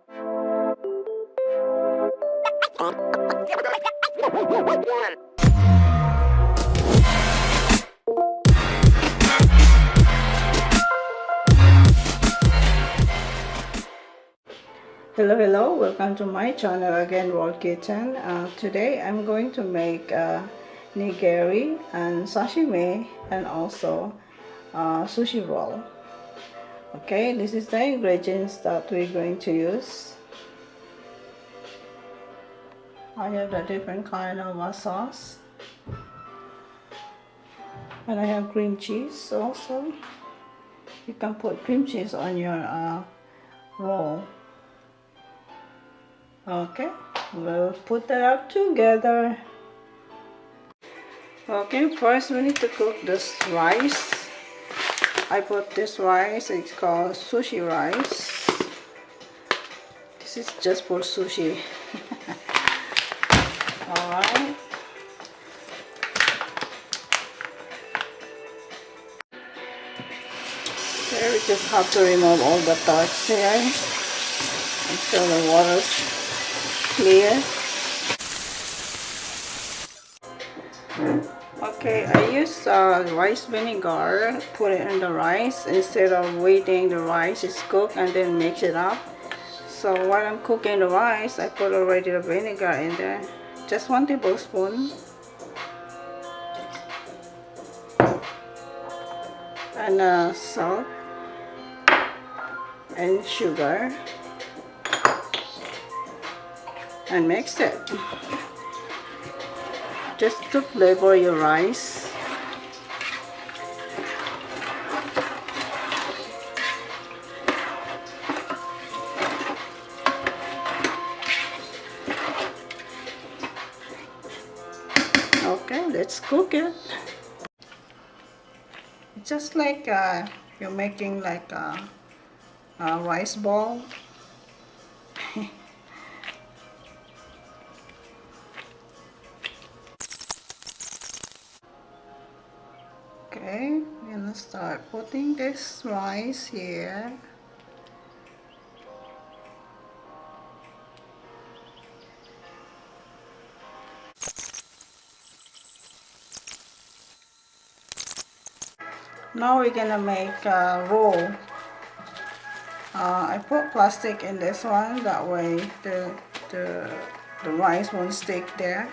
Hello, welcome to my channel again, World Kitchen. Today I'm going to make nigiri and sashimi and also sushi roll. Okay, this is the ingredients that we're going to use. I have the different kind of sauce, and I have cream cheese also. You can put cream cheese on your roll. Okay, we'll put that up together. Okay, first we need to cook this rice. I put this rice, it's called sushi rice. This is just for sushi. Alright. Okay, we just have to remove all the starch here until the water's clear. Okay, I use rice vinegar, put it in the rice instead of waiting the rice is cooked and then mix it up. So while I'm cooking the rice, I put already the vinegar in there, just 1 tablespoon, and salt and sugar, and mix it. Just to flavor your rice. Okay, let's cook it. It's just like you're making like a rice ball. Okay, we're gonna start putting this rice here. Now we're gonna make a roll. I put plastic in this one, that way the rice won't stick there,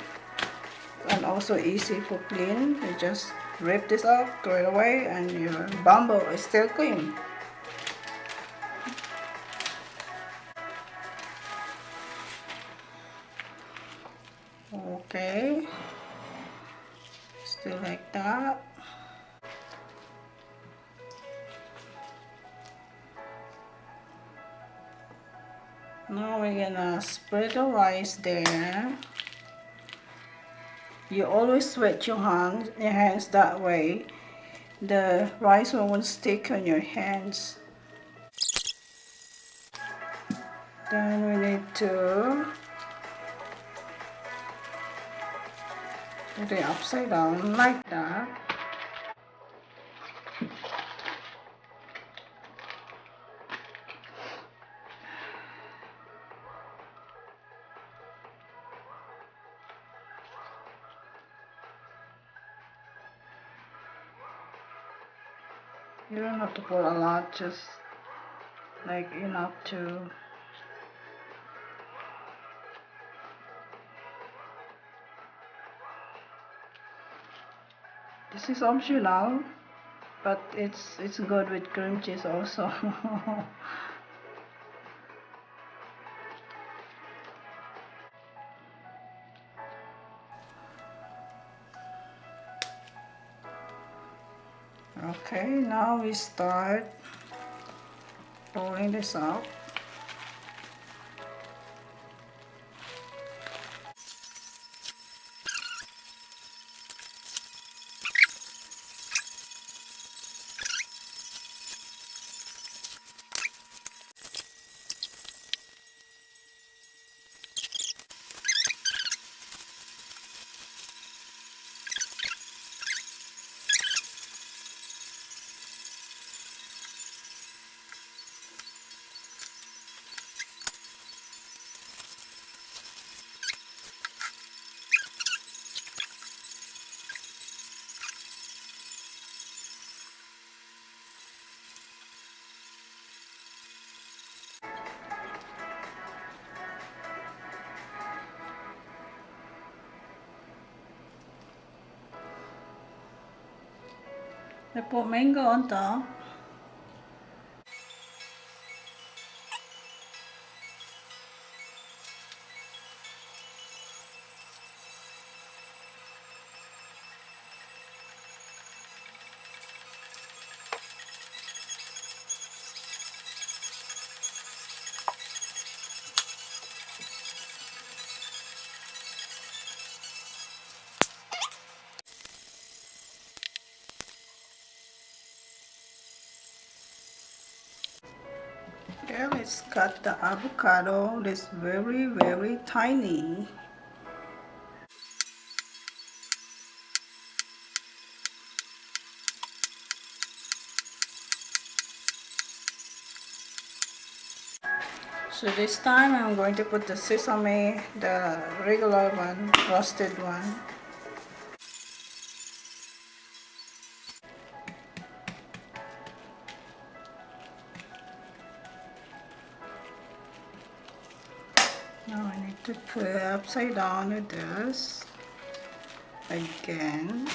and also easy for clean. You just rip this up, throw it away, and your bamboo is still clean. Okay, still like that. Now we're gonna spread the rice there. You always wet your hands, that way the rice won't stick on your hands. Then we need to put it upside down like that. You don't have to put a lot, just like enough to this is optional, but it's good with cream cheese also. Okay, now we start rolling this up. I put mango on top. Okay, let's cut the avocado. It's very, very tiny. So this time I'm going to put the sesame, the regular one, roasted one. Now I need to put it upside down with this again.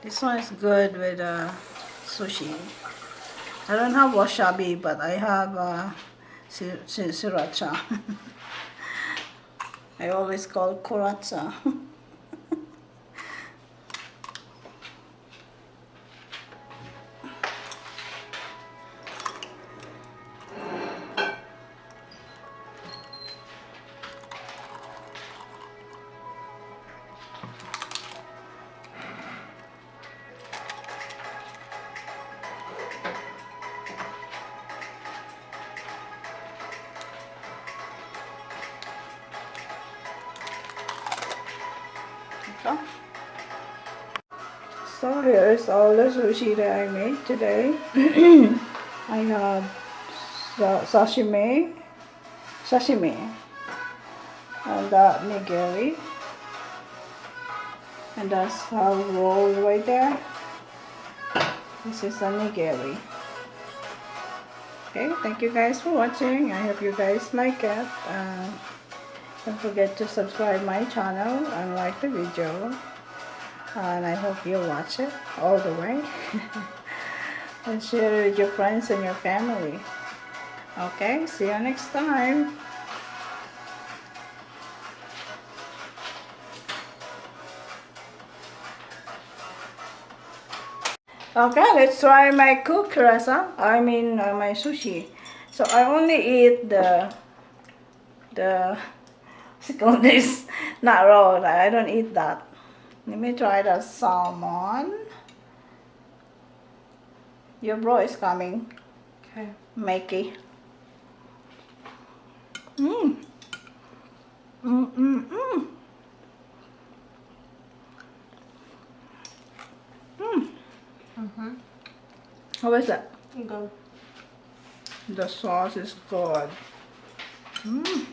This one is good with sushi. I don't have wasabi, but I have sriracha. I always call kuratsa. So here's all the sushi that I made today. I have sashimi, and that nigiri, and that's how roll right there. This is a nigiri. Okay, thank you guys for watching. I hope you guys like it. Don't forget to subscribe my channel and like the video. And I hope you watch it all the way. And share it with your friends and your family. Okay, see you next time. Okay, let's try my cooked rasa. My sushi. So I only eat the this not raw. I don't eat that. Let me try the salmon. Your bro is coming. Okay. Makey. Mmm. Mmm, mmm, mmm. Mmm. Mm-hmm. How is it? Go. The sauce is good. Mmm.